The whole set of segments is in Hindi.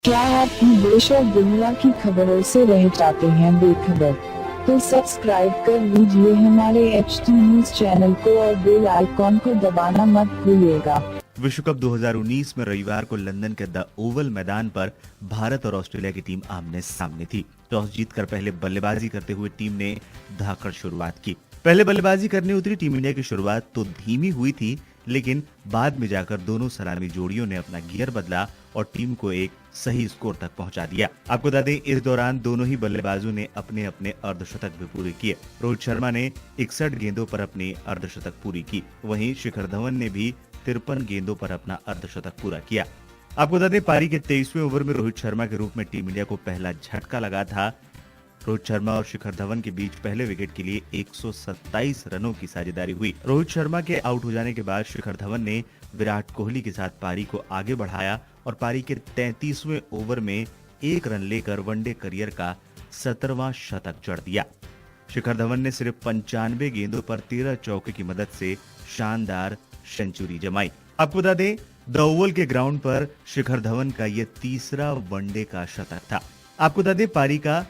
क्या आप भी देश और दुनिया की खबरों से रह जाते हैं बेखबर? तो सब्सक्राइब कर लीजिए हमारे HT न्यूज चैनल को और बेल आइकॉन को दबाना मत भूलिएगा। विश्व कप 2019 में रविवार को लंदन के द ओवल मैदान पर भारत और ऑस्ट्रेलिया की टीम आमने सामने थी। टॉस जीतकर पहले बल्लेबाजी करते हुए टीम ने धाकड़ शुरुआत की। पहले बल्लेबाजी करने उतरी टीम इंडिया की शुरुआत तो धीमी हुई थी, लेकिन बाद में जाकर दोनों सलामी जोड़ियों ने अपना गियर बदला और टीम को एक सही स्कोर तक पहुंचा दिया। आपको बता दें, इस दौरान दोनों ही बल्लेबाजों ने अपने अपने अर्धशतक भी पूरे किए। रोहित शर्मा ने 61 गेंदों पर अपनी अर्धशतक पूरी की, वहीं शिखर धवन ने भी 53 गेंदों पर अपना अर्धशतक पूरा किया। आपको बता दें, पारी के 23वें ओवर में रोहित शर्मा के रूप में टीम इंडिया को पहला झटका लगा था। रोहित शर्मा और शिखर धवन के बीच पहले विकेट के लिए 127 रनों की साझेदारी हुई। रोहित शर्मा के आउट हो जाने के बाद शिखर धवन ने विराट कोहली के साथ पारी को आगे बढ़ाया और पारी के 33वें ओवर में 1 रन लेकर वनडे करियर का 17वां शतक जड़ दिया। शिखर धवन ने सिर्फ 95 गेंदों पर 13 चौके की मदद से शानदार सेंचुरी जमाई। आपको बता दें, द ओवल के ग्राउंड पर शिखर धवन का यह तीसरा वनडे का शतक था। आपको बता दें, पारी का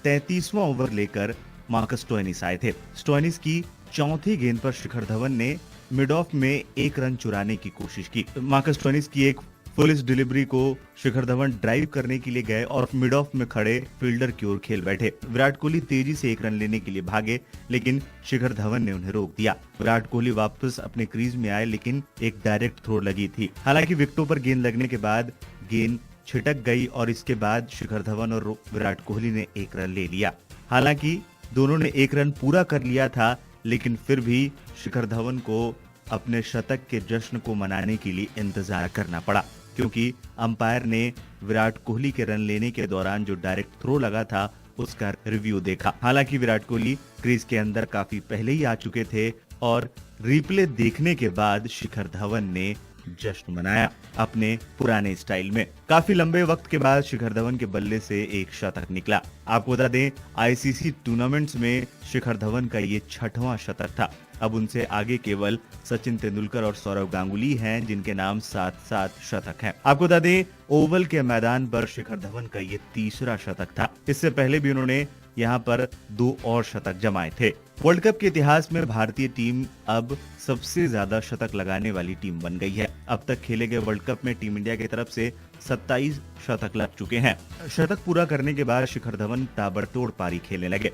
33वां ओवर लेकर मार्कस स्टोइनिस आए थे। स्टोइनिस की चौथी गेंद पर शिखर धवन ने मिड ऑफ में 1 रन चुराने की कोशिश की। मार्कस स्टोइनिस की एक पुलिस डिलीवरी को शिखर धवन ड्राइव करने के लिए गए और मिड ऑफ में खड़े फील्डर की ओर खेल बैठे। विराट कोहली तेजी से 1 रन लेने के लिए भागे, लेकिन शिखर धवन ने उन्हें रोक दिया। विराट कोहली वापस अपने क्रीज में आए, लेकिन एक डायरेक्ट थ्रो लगी थी। हालांकि विकेटों पर गेंद लगने के बाद गेंद छिटक गई और इसके बाद शिखर धवन और विराट कोहली ने 1 रन ले लिया। हालांकि दोनों ने 1 रन पूरा कर लिया था, लेकिन फिर भी शिखर धवन को अपने शतक के जश्न को मनाने के लिए इंतजार करना पड़ा, क्योंकि अंपायर ने विराट कोहली के रन लेने के दौरान जो डायरेक्ट थ्रो लगा था उसका रिव्यू देखा। हालांकि विराट कोहली क्रीज के अंदर काफी पहले ही आ चुके थे और रिप्ले देखने के बाद शिखर धवन ने जश्न मनाया अपने पुराने स्टाइल में। काफी लंबे वक्त के बाद शिखर धवन के बल्ले से एक शतक निकला। आपको बता दें, आईसीसी टूर्नामेंट्स में शिखर धवन का ये 6वां शतक था। अब उनसे आगे केवल सचिन तेंदुलकर और सौरव गांगुली हैं, जिनके नाम 7-7 शतक हैं। आपको बता दें, ओवल के मैदान पर शिखर धवन का ये तीसरा शतक था। इससे पहले भी उन्होंने यहाँ पर 2 और शतक जमाए थे। वर्ल्ड कप के इतिहास में भारतीय टीम अब सबसे ज्यादा शतक लगाने वाली टीम बन गई है। अब तक खेले गए वर्ल्ड कप में टीम इंडिया की तरफ से 27 शतक लग चुके हैं। शतक पूरा करने के बाद शिखर धवन ताबड़तोड़ पारी खेलने लगे,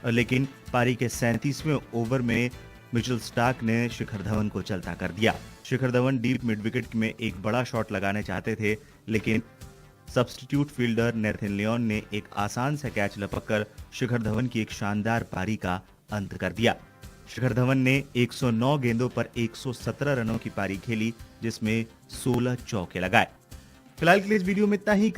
लेकिन पारी के 37वें ओवर में मिचेल स्टार्क ने शिखर धवन को चलता कर दिया। Shikhar Dhawan deep mid wicket में एक बड़ा शॉट लगाने चाहते थे, लेकिन सब्स्टिट्यूट फील्डर नेथन लियोन ने एक आसान सा कैच लपककर शिखर धवन की एक शानदार पारी का अंत कर दिया। शिखर धवन ने 109 गेंदों पर 117 रनों की पारी खेली, जिसमें 16 चौके लगाए। फिलहाल के लिए इस वीडियो में इतना ही।